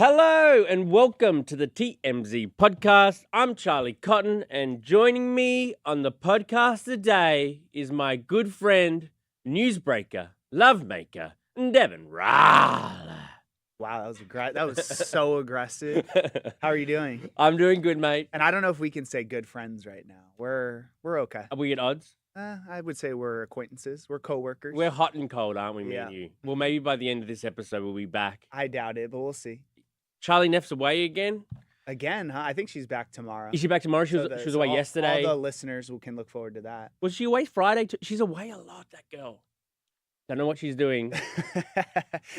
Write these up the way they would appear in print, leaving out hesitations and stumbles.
Hello and welcome to the TMZ Podcast. I'm Charlie Cotton, and joining me on the podcast today is my good friend, newsbreaker, lovemaker, Deven Rall. Wow, that was so aggressive. How are you doing? I'm doing good, mate. And I don't know if we can say good friends right now. We're okay. Are we at odds? I would say we're acquaintances. We're coworkers. We're hot and cold, aren't we, me Yeah. and you? Well, maybe by the end of this episode, we'll be back. I doubt it, but we'll see. Charlie Neff's away again. Again, huh? I think she's back tomorrow. Is she back tomorrow? She was away yesterday. All the listeners can look forward to that. Was she away Friday? She's away a lot, that girl. Don't know what she's doing.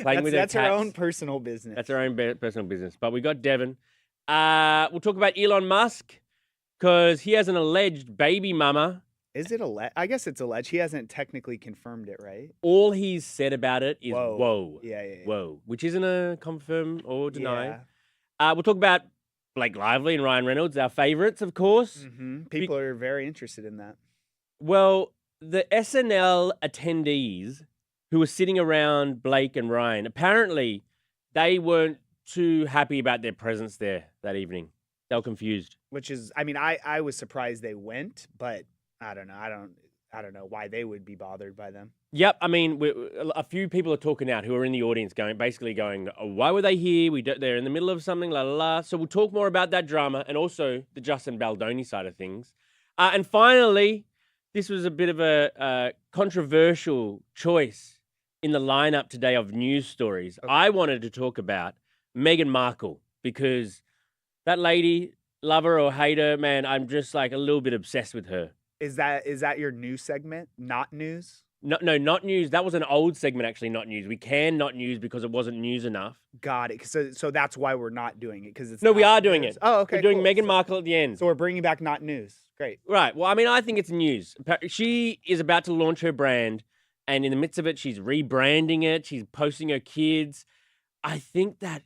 Playing with her That's her cats. own personal business. That's her own personal business. But we got Deven. We'll talk about Elon Musk because he has an alleged baby mama. Is it alleged? I guess it's alleged. He hasn't technically confirmed it, right? All he's said about it is whoa. Yeah. Whoa. Which isn't a confirm or deny. Yeah. We'll talk about Blake Lively and Ryan Reynolds, our favorites, of course. Mm-hmm. People are very interested in that. Well, the SNL attendees who were sitting around Blake and Ryan, apparently they weren't too happy about their presence there that evening. They were confused. Which is, I mean, I was surprised they went, but I don't know. I don't know why they would be bothered by them. Yep, I mean, a few people are talking out who are in the audience basically going, oh, why were they here? They're in the middle of something, la la la. So we'll talk more about that drama and also the Justin Baldoni side of things. And finally, this was a bit of a controversial choice in the lineup today of news stories. Okay. I wanted to talk about Meghan Markle because that lady, love her or hate her, man, I'm just like a little bit obsessed with her. Is that your news segment? Not news? No, not news. That was an old segment, actually, not news. We can not news because it wasn't news enough. Got it. So that's why we're not doing it, because it's no, we are doing news. it. Oh, okay. We're doing cool. Meghan Markle at the end. So we're bringing back not news. Great. Right. Well, I mean, I think it's news. She is about to launch her brand, and in the midst of it, she's rebranding it. She's posting her kids. I think that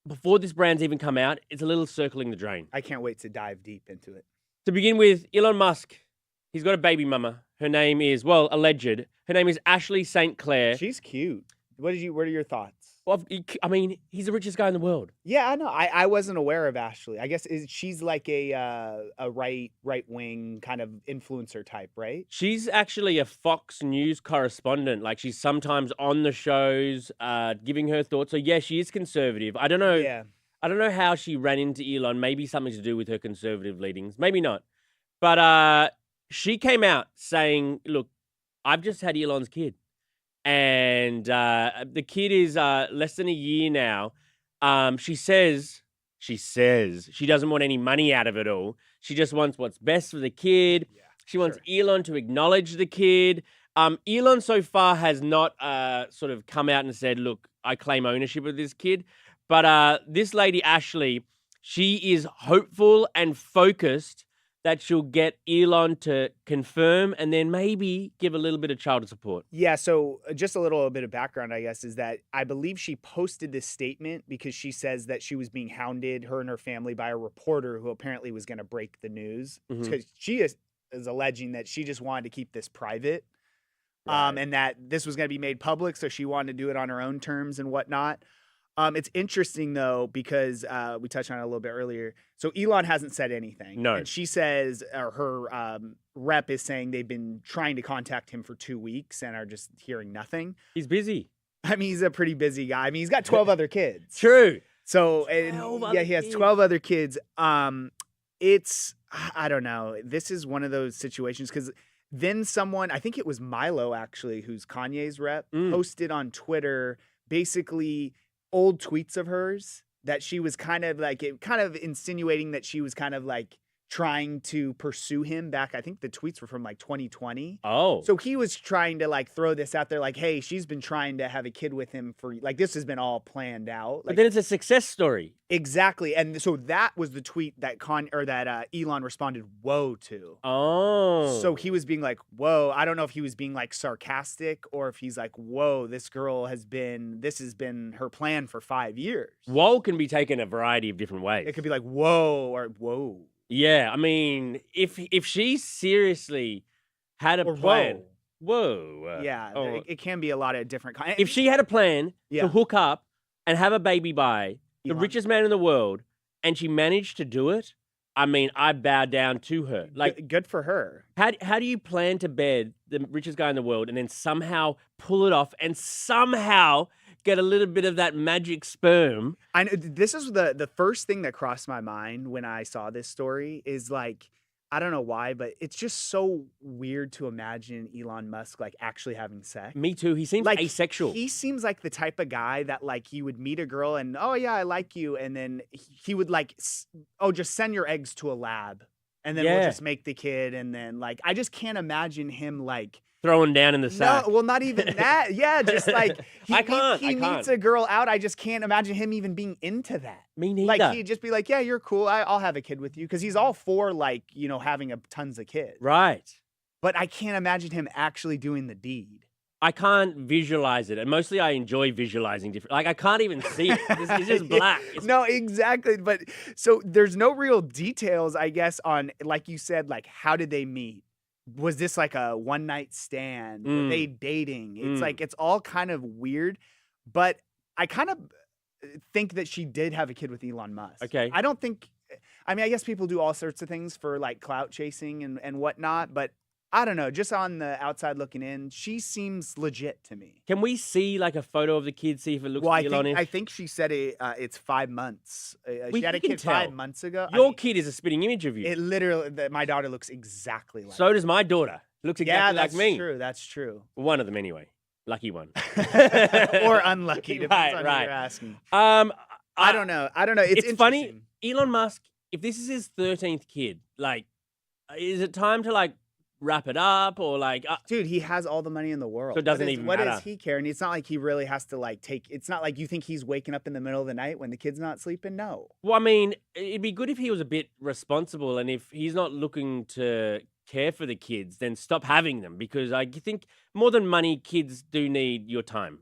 before this brand's even come out, it's a little circling the drain. I can't wait to dive deep into it. To begin with, Elon Musk. He's got a baby mama. Her name is, well, alleged. Her name is Ashley St. Clair. She's cute. What are your thoughts? Well, I mean, he's the richest guy in the world. Yeah, I know. I wasn't aware of Ashley. I guess she's like a right wing kind of influencer type, right? She's actually a Fox News correspondent. Like, she's sometimes on the shows, giving her thoughts. So yeah, she is conservative. I don't know. Yeah. I don't know how she ran into Elon. Maybe something to do with her conservative leanings. Maybe not. But she came out saying, look, I've just had Elon's kid. And the kid is less than a year now. She says she doesn't want any money out of it all. She just wants what's best for the kid. Yeah, she wants Elon to acknowledge the kid. Elon so far has not sort of come out and said, look, I claim ownership of this kid. But this lady, Ashley, she is hopeful and focused that she'll get Elon to confirm and then maybe give a little bit of child support. Yeah, so just a little bit of background, I guess, is that I believe she posted this statement because she says that she was being hounded, her and her family, by a reporter who apparently was going to break the news. Because she is alleging that she just wanted to keep this private, and that this was going to be made public, so she wanted to do it on her own terms and whatnot. It's interesting, though, because we touched on it a little bit earlier. So Elon hasn't said anything. No. And she says, or her rep is saying they've been trying to contact him for 2 weeks and are just hearing nothing. He's busy. I mean, he's a pretty busy guy. I mean, he's got 12 other kids. True. So, he has 12 other kids. It's, I don't know. This is one of those situations because then someone, I think it was Milo, actually, who's Kanye's rep, posted on Twitter basically old tweets of hers that she was kind of insinuating that she was kind of like trying to pursue him back. I think the tweets were from like 2020. Oh. So he was trying to like throw this out there like, hey, she's been trying to have a kid with him for like, this has been all planned out. Like, but then it's a success story. Exactly. And so that was the tweet that Elon responded, whoa, to. Oh. So he was being like, whoa. I don't know if he was being like sarcastic or if he's like, whoa, this has been her plan for 5 years. Whoa can be taken a variety of different ways. It could be like, whoa, or whoa. Yeah, I mean, if she seriously had a plan, whoa. It can be a lot of different kinds. If she had a plan to hook up and have a baby by the Elon. richest man in the world, and she managed to do it. I mean, I bow down to her. Like, Good for her. how do you plan to bed the richest guy in the world and then somehow pull it off and somehow get a little bit of that magic sperm? I know this is the first thing that crossed my mind when I saw this story is like, I don't know why, but it's just so weird to imagine Elon Musk like actually having sex. Me too. He seems Like asexual. he seems like the type of guy that like he would meet a girl and oh yeah, I like you, and then he would like just send your eggs to a lab, and then we'll Yeah. just make the kid, and then like I just can't imagine him like Throwing down in the sack. no, well not even that. Yeah, just like I can't. he meets a girl out. I just can't imagine him even being into that. Me neither. Like he'd just be like, yeah, you're cool. I'll have a kid with you because he's all for like having tons of kids. Right. But I can't imagine him actually doing the deed. I can't visualize it, and mostly I enjoy visualizing different. Like I can't even see it. It's just black. No, exactly. But so there's no real details, I guess, on like you said, like how did they meet? Was this like a one night stand? Were they dating? It's like it's all kind of weird. But I kind of think that she did have a kid with Elon Musk. Okay. I don't think. I mean, I guess people do all sorts of things for like clout chasing and whatnot, but. I don't know. Just on the outside looking in, she seems legit to me. Can we see like a photo of the kid? See if it looks Elon-ish? I think she said it's 5 months. She had a you can kid 5 tell. months ago. Your kid is a spitting image of you. It literally, my daughter looks exactly like. So does my daughter. Looks exactly like me. Yeah, that's true. That's true. One of them anyway. Lucky one. Or unlucky, depends on who you're asking. I don't know. It's funny. Elon Musk, if this is his 13th kid, like, is it time to like wrap it up or like dude, he has all the money in the world, so it doesn't even matter. What does he care? And it's not like he really has to like it's not like you think he's waking up in the middle of the night when the kid's not sleeping. No. Well, I mean, it'd be good if he was a bit responsible, and if he's not looking to care for the kids, then stop having them, because I think more than money, kids do need your time.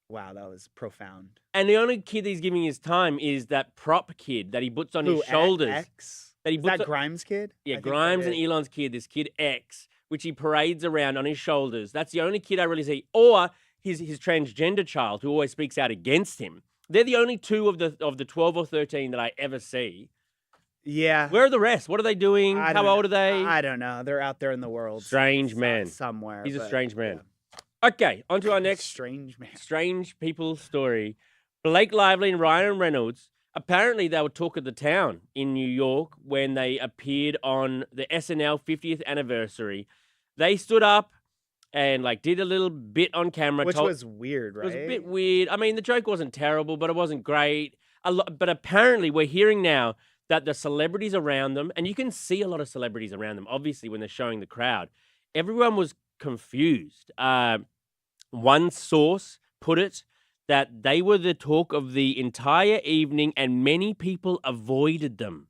Wow, that was profound. And the only kid he's giving his time is that prop kid that he puts on his shoulders. X? That Is that Grimes' kid? Yeah, Grimes and Elon's kid, this kid X, which he parades around on his shoulders. That's the only kid I really see. Or his transgender child, who always speaks out against him. They're the only two of the 12 or 13 that I ever see. Yeah. Where are the rest? What are they doing? How old are they? I don't know. They're out there in the world. Strange man. Somewhere. He's a strange man. Yeah. Okay, on to our next strange man. Strange people story. Blake Lively and Ryan Reynolds. Apparently, they were talk of the town in New York when they appeared on the SNL 50th anniversary. They stood up and like did a little bit on camera. Which was weird, right? It was a bit weird. I mean, the joke wasn't terrible, but it wasn't great. But apparently, we're hearing now that the celebrities around them, and you can see a lot of celebrities around them, obviously, when they're showing the crowd, everyone was confused. One source put it that they were the talk of the entire evening and many people avoided them.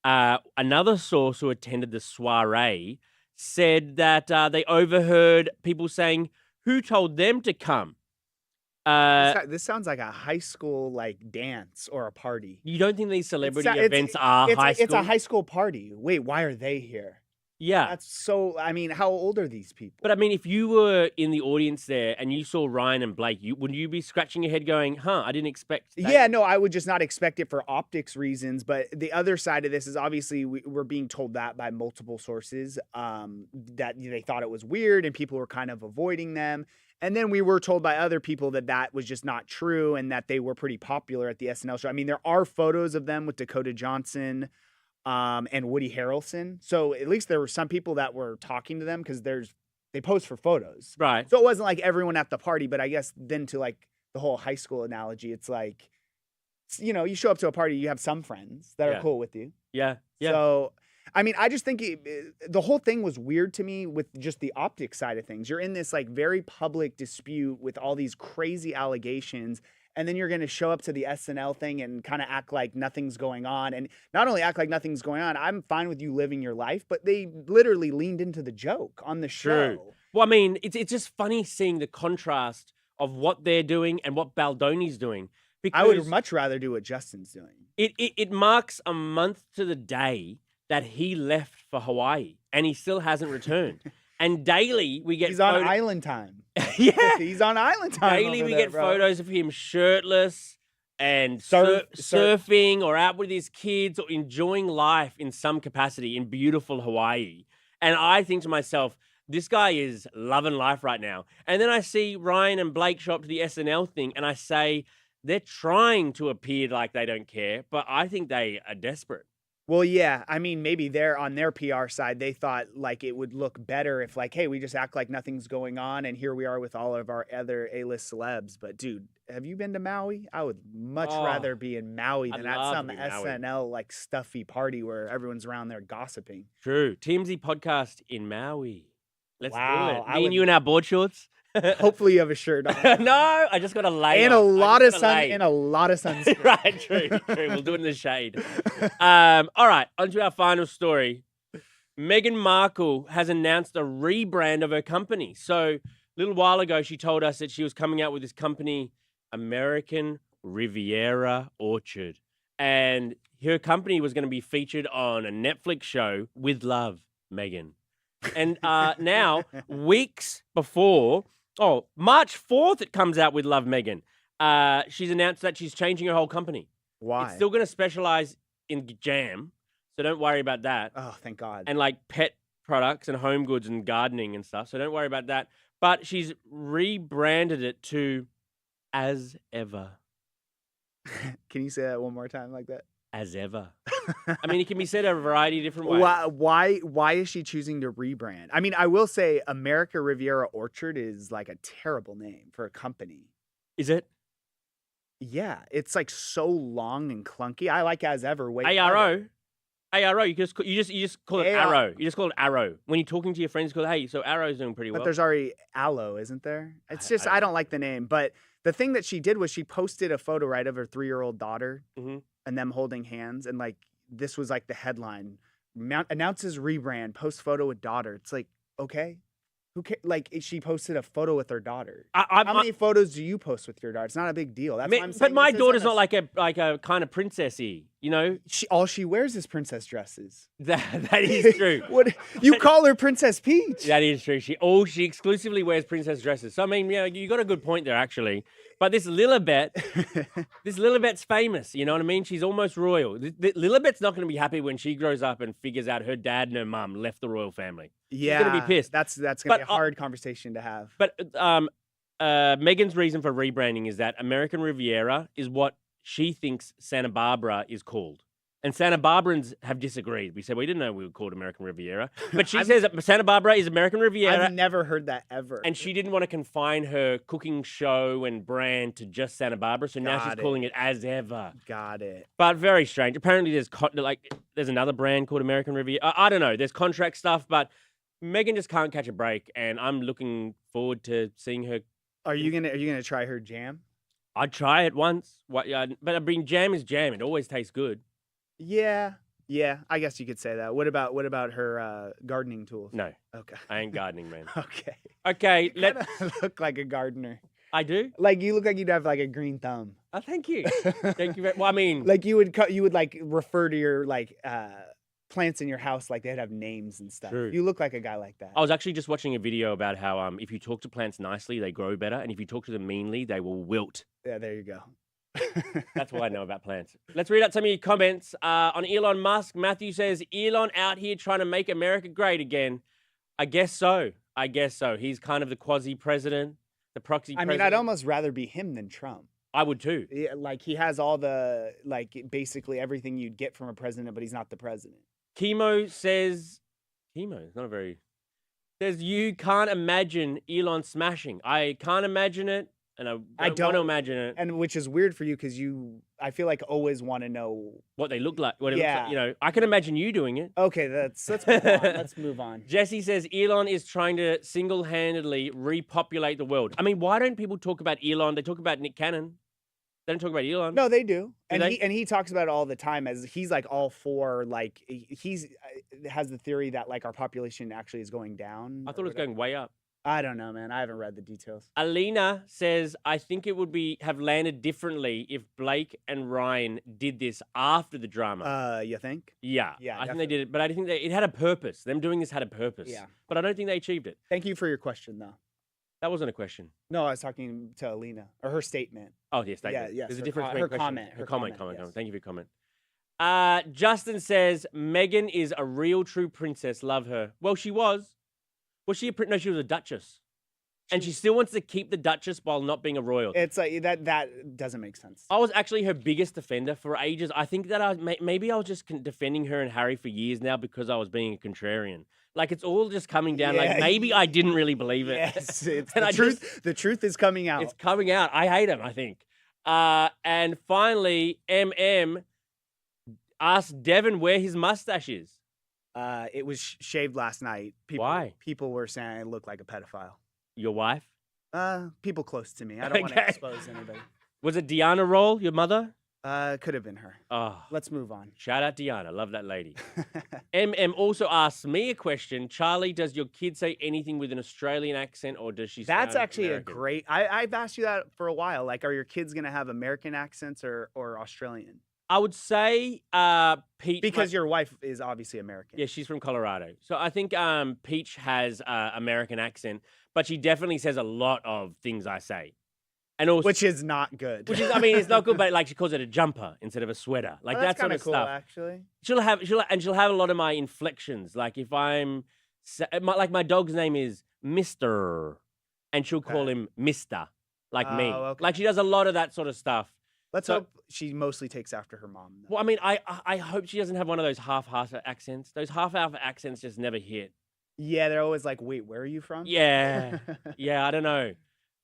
Another source who attended the soiree said that they overheard people saying, "Who told them to come?" This sounds like a high school like dance or a party. You don't think these celebrity events are high school? It's a high school party. Wait, why are they here? Yeah. That's so, I mean, how old are these people? But I mean, if you were in the audience there and you saw Ryan and Blake, wouldn't you be scratching your head going, I didn't expect that? Yeah, no, I would just not expect it for optics reasons. But the other side of this is obviously we're being told that by multiple sources, that they thought it was weird and people were kind of avoiding them. And then we were told by other people that that was just not true and that they were pretty popular at the SNL show. I mean, there are photos of them with Dakota Johnson, and Woody Harrelson. So at least there were some people that were talking to them because they post for photos. Right. So it wasn't like everyone at the party, but I guess then to like the whole high school analogy, it's like, you show up to a party, you have some friends that are cool with you. Yeah. Yeah. So, I mean, I just think the whole thing was weird to me with just the optics side of things. You're in this like very public dispute with all these crazy allegations. And then you're going to show up to the SNL thing and kind of act like nothing's going on. And not only act like nothing's going on, I'm fine with you living your life, but they literally leaned into the joke on the show. True. Well, I mean, it's just funny seeing the contrast of what they're doing and what Baldoni's doing. Because I would much rather do what Justin's doing. It marks a month to the day that he left for Hawaii and he still hasn't returned. And daily we get He's on island time. Yeah. He's on island time. Daily we get photos of him shirtless, and Surf- surfing or out with his kids or enjoying life in some capacity in beautiful Hawaii. And I think to myself, this guy is loving life right now. And then I see Ryan and Blake show up to the SNL thing, and I say they're trying to appear like they don't care, but I think they are desperate. Well, yeah. I mean, maybe they're on their PR side. They thought like it would look better if like, hey, we just act like nothing's going on, and here we are with all of our other A-list celebs. But dude, have you been to Maui? I would much rather be in Maui than at some SNL like stuffy party where everyone's around there gossiping. True. TMZ Podcast in Maui. Let's do Wow, it. Me and you in our board shorts. Hopefully you have a shirt on. No, I just got a lay. And a lot of sun and a lot of sunscreen. Right, true. We'll do it in the shade. All right, on to our final story. Meghan Markle has announced a rebrand of her company. So a little while ago, she told us that she was coming out with this company, American Riviera Orchard. And her company was going to be featured on a Netflix show, With Love, Meghan. And now, weeks before, March 4th, it comes out With Love, Meghan. She's announced that she's changing her whole company. Why? It's still going to specialize in jam, so don't worry about that. Oh, thank God. And like pet products and home goods and gardening and stuff, so don't worry about that. But she's rebranded it to As Ever. Can you say that one more time like that? As Ever. I mean, it can be said a variety of different ways. Why is she choosing to rebrand? I mean, I will say America Riviera Orchard is like a terrible name for a company. Is it? Yeah, it's like so long and clunky. I like As Ever. ARO. ARO. You just call it Arrow. You just call it Arrow. When you're talking to your friends, you go, hey, so Arrow's doing pretty well. But there's already Aloe, isn't there? It's just I don't like the name. But the thing that she did was she posted a photo, right, of her 3-year-old daughter. Mm-hmm. And them holding hands, and like this was like the headline: announces rebrand, post photo with daughter. It's like, okay, who cares? Like she posted a photo with her daughter. How many photos do you post with your daughter? It's not a big deal. That's what I'm saying. But my daughter's not like a kind of princessy, you know. All she wears is princess dresses. That is true. What you call her Princess Peach? That is true. She exclusively wears princess dresses. So I mean, yeah, you got a good point there actually. But this Lilibet's famous. You know what I mean? She's almost royal. Lilibet's not going to be happy when she grows up and figures out her dad and her mum left the royal family. Yeah, she's going to be pissed. That's going to be a hard conversation to have. But Meghan's reason for rebranding is that American Riviera is what she thinks Santa Barbara is called. And Santa Barbarans have disagreed. We said, we didn't know we were called American Riviera. But she says that Santa Barbara is American Riviera. I've never heard that ever. And she didn't want to confine her cooking show and brand to just Santa Barbara. So now she's calling it As Ever. Got it. But very strange. Apparently there's another brand called American Riviera. I don't know. There's contract stuff. But Meghan just can't catch a break. And I'm looking forward to seeing her. Are you gonna try her jam? I'd try it once. But I mean, jam is jam. It always tastes good. Yeah, I guess you could say that. What about her gardening tools? No. Okay. I ain't gardening, man. Okay. Let's look like a gardener. I do? Like you look like you'd have like a green thumb. Oh, thank you. Thank you. Well, I mean, like you would like refer to your like plants in your house like they'd have names and stuff. True. You look like a guy like that. I was actually just watching a video about how if you talk to plants nicely, they grow better, and if you talk to them meanly, they will wilt. Yeah, there you go. That's what I know about plants. Let's read out some of your comments. On Elon Musk, Matthew says, Elon out here trying to make America great again. I guess so. He's kind of the quasi-president, the proxy president. I mean, I'd almost rather be him than Trump. I would too. Yeah, like he has all the, like basically everything you'd get from a president, but he's not the president. Chemo says, says you can't imagine Elon smashing. I can't imagine it. And I don't want to imagine it. And which is weird for you because I feel like always want to know what they look like. What it looks like. You know, I can imagine you doing it. Okay, let's move on. Let's move on. Jesse says Elon is trying to single-handedly repopulate the world. I mean, why don't people talk about Elon? They talk about Nick Cannon. They don't talk about Elon. No, they do. And he talks about it all the time as he's like all for like he's has the theory that like our population actually is going down. I thought it was going way up. I don't know, man. I haven't read the details. Alina says, I think it would have landed differently if Blake and Ryan did this after the drama. You think? Yeah. I think they did it, but I think it had a purpose. Them doing this had a purpose. Yeah. But I don't think they achieved it. Thank you for your question, though. That wasn't a question. No, I was talking to Alina, or her statement. Oh, yes, Yeah, yes. There's a her difference between her question. comment. Her comment. yes. Thank you for your comment. Justin says, Meghan is a real true princess. Love her. Well, she was. Was she a no, she was a duchess. And she still wants to keep the duchess while not being a royal. It's like that doesn't make sense. I was actually her biggest defender for ages. I think that maybe I was just defending her and Harry for years now because I was being a contrarian. Like, it's all just coming down. Like, maybe I didn't really believe it. Yes, it's the truth is coming out. It's coming out. I hate him, I think. And finally, MM asked Deven where his mustache is. It was shaved last night. Why? People were saying I look like a pedophile. Your wife? People close to me. I don't want to expose anybody. Was it Deanna Rall, your mother? Could have been her. Oh, let's move on. Shout out Deanna. Love that lady. MM also asks me a question. Charlie, does your kid say anything with an Australian accent or does she That's actually American? a great... I've asked you that for a while. Like, are your kids going to have American accents or Australian? I would say Peach... Because your wife is obviously American. Yeah, she's from Colorado. So I think Peach has American accent, but she definitely says a lot of things I say. And also, which is not good. Which is, I mean, it's not good, but like she calls it a jumper instead of a sweater. Like that sort of cool, stuff. Actually, she'll have a lot of my inflections. Like if I'm, like my dog's name is Mister, and she'll call him Mister, like me. Okay. Like she does a lot of that sort of stuff. Let's hope she mostly takes after her mom. Though. Well, I mean, I hope she doesn't have one of those half-half accents. Those half-half accents just never hit. Yeah, they're always like, wait, where are you from? Yeah, yeah, I don't know,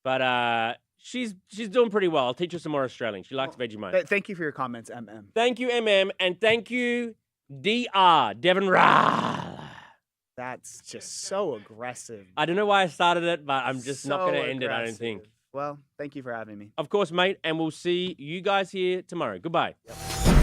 but she's doing pretty well. I'll teach her some more Australian. She likes Vegemite. Thank you for your comments, MM. Thank you, MM, and thank you, DR Deven Rall. That's just so aggressive. I don't know why I started it, but I'm just not going to end it, I don't think. Well, thank you for having me. Of course, mate, and we'll see you guys here tomorrow. Goodbye. Yep.